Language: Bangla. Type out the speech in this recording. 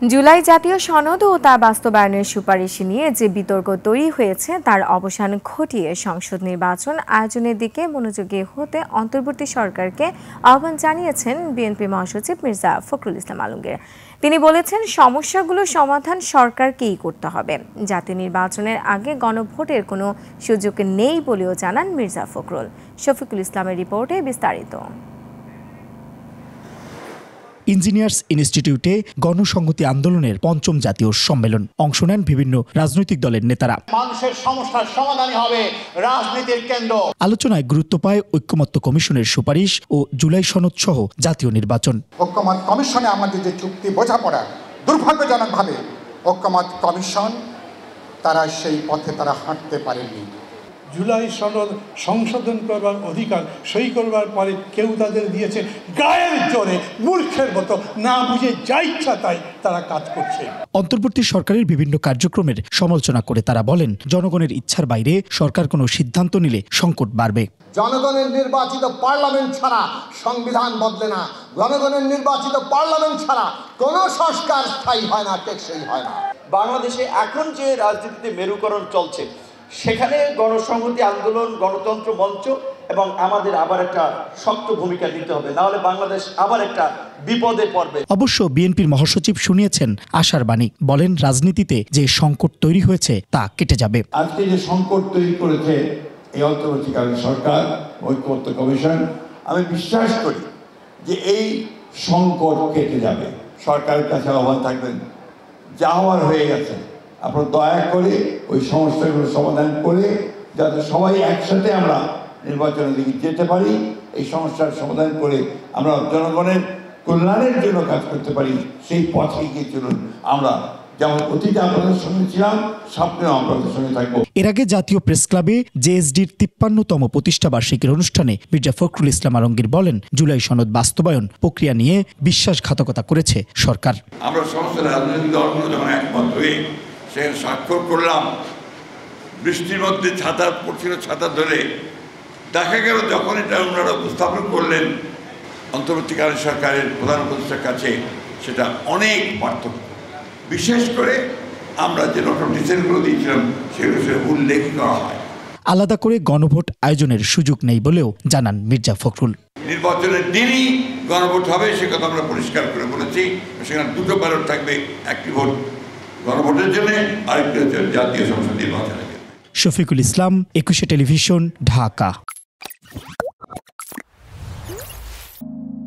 জুলাই জাতীয় সনদ ও তা বাস্তবায়নের সুপারিশ নিয়ে যে বিতর্ক তৈরি হয়েছে তার অবসান ঘটিয়ে সংসদ নির্বাচন আয়োজনের দিকে মনোযোগী হতে অন্তর্বর্তী সরকারকে আহ্বান জানিয়েছেন বিএনপি মহাসচিব মির্জা ফখরুল ইসলাম আলমগীর। তিনি বলেছেন, সমস্যাগুলো সমাধান সরকারকেই করতে হবে। জাতীয় নির্বাচনের আগে গণভোটের কোনো সুযোগ নেই বলেও জানান মির্জা ফখরুল। শফিকুল ইসলামের রিপোর্টে বিস্তারিত। ইঞ্জিনিয়ার্স ইনস্টিটিউটে গণসংহতি আন্দোলনের পঞ্চম জাতীয় সম্মেলন। অংশ নেন বিভিন্ন রাজনৈতিক দলের নেতারা। মানুষের সমস্যার সমাধানই হবে রাজনীতির কেন্দ্র। আলোচনায় গুরুত্ব পায় ঐক্যমত্য কমিশনের সুপারিশ ও জুলাই সনদ সহ জাতীয় নির্বাচন। ঐক্যমত্য কমিশনে আমাদের যে চুক্তি বোঝাপড়া, দুর্ভাগ্যজনকভাবে ঐক্যমত্য কমিশন তারা সেই পথে তারা হাঁটতে পারেনি। জুলাই সনদ সংশোধন করবার অধিকার সই করবার পরে কেউ তাদের দিয়েছে গায়ের জোরে, মূর্খের মতো, না বুঝে যা ইচ্ছা তাই তারা কাজ করছে। অন্তর্বর্তী সরকারের বিভিন্ন কার্যক্রমের সমালোচনা করে তারা বলেন, জনগণের ইচ্ছার বাইরে সরকার কোনো সিদ্ধান্ত নিলে সংকট বাড়বে। জনগণের নির্বাচিত পার্লামেন্ট ছাড়া সংবিধান বদলে না। জনগণের নির্বাচিত পার্লামেন্ট ছাড়া কোনো সংস্কার স্থায়ী হয় না, টেকসই হয় না। বাংলাদেশে এখন যে রাজনীতিতে মেরুকরণ চলছে, সেখানে গণসংহতি আন্দোলন, গণতন্ত্র মঞ্চ এবং আমাদের আবার একটা শক্ত ভূমিকা নিতে হবে, না হলে বাংলাদেশ আবার একটা বিপদে পড়বে। অবশ্য বিএনপির মহাসচিব শুনিয়েছেন আশার বাণী। বলেন, রাজনীতিতে যে সংকট তৈরি হয়েছে তা কেটে যাবে। আজকে যে সংকট তৈরি করেছে এই অন্তর্বর্তীকালীন সরকার, ঐক্যমত্য কমিশন, আমি বিশ্বাস করি যে এই সংকট কেটে যাবে। সরকারের কাছে আহ্বান থাকবেন, যা হওয়ার হয়ে গেছে, আপনারা দয়া করে ওই সমস্যাগুলো সমাধান করে যাতে সবাই একসাথে আমরা নির্বাচনের দিকে যেতে পারি, এই সমস্যার সমাধান করে আমরা জনগণের কল্যাণের জন্য কাজ করতে পারি, সেই পথে এগিয়ে চলুন। আমরা যেমন অতীতে আপনাদের সঙ্গে ছিলাম, সামনেও আপনাদের সঙ্গে থাকবো। এর আগে জাতীয় প্রেস ক্লাবে জেএসডির 53তম প্রতিষ্ঠা বার্ষিকীর অনুষ্ঠানে মির্জা ফখরুল ইসলাম আলমগীর বলেন, জুলাই সনদ বাস্তবায়ন প্রক্রিয়া নিয়ে বিশ্বাসঘাতকতা করেছে সরকার। আমরা সমস্ত রাজনৈতিক দলগুলো যখন একমত হয়ে সেখানে স্বাক্ষর করলাম, বৃষ্টির মধ্যে ছাতা পড়ছিল, ছাতা ধরে দেখা গেল যখন এটা ওনারা উপস্থাপন করলেন অন্তর্বর্তীকালীন সরকারের প্রধান উপদেষ্টার কাছে, সেটা অনেক পার্থক্য। বিশেষ করে আমরা যে নোট অফ ডিসেন্টগুলো দিয়েছিলাম সেগুলো উল্লেখ করা হয়। আলাদা করে গণভোট আয়োজনের সুযোগ নেই বলেও জানান মির্জা ফখরুল। নির্বাচনের দিনই গণভোট হবে, সে কথা আমরা পরিষ্কার করে বলেছি। সেখানে দুটো ব্যালট থাকবে, একটি ভোট গণভোটের জন্য, আরেকটি হচ্ছে জাতীয় সংসদ নির্বাচনের জন্য। শফিকুল ইসলাম, 21 টেলিভিশন, ঢাকা।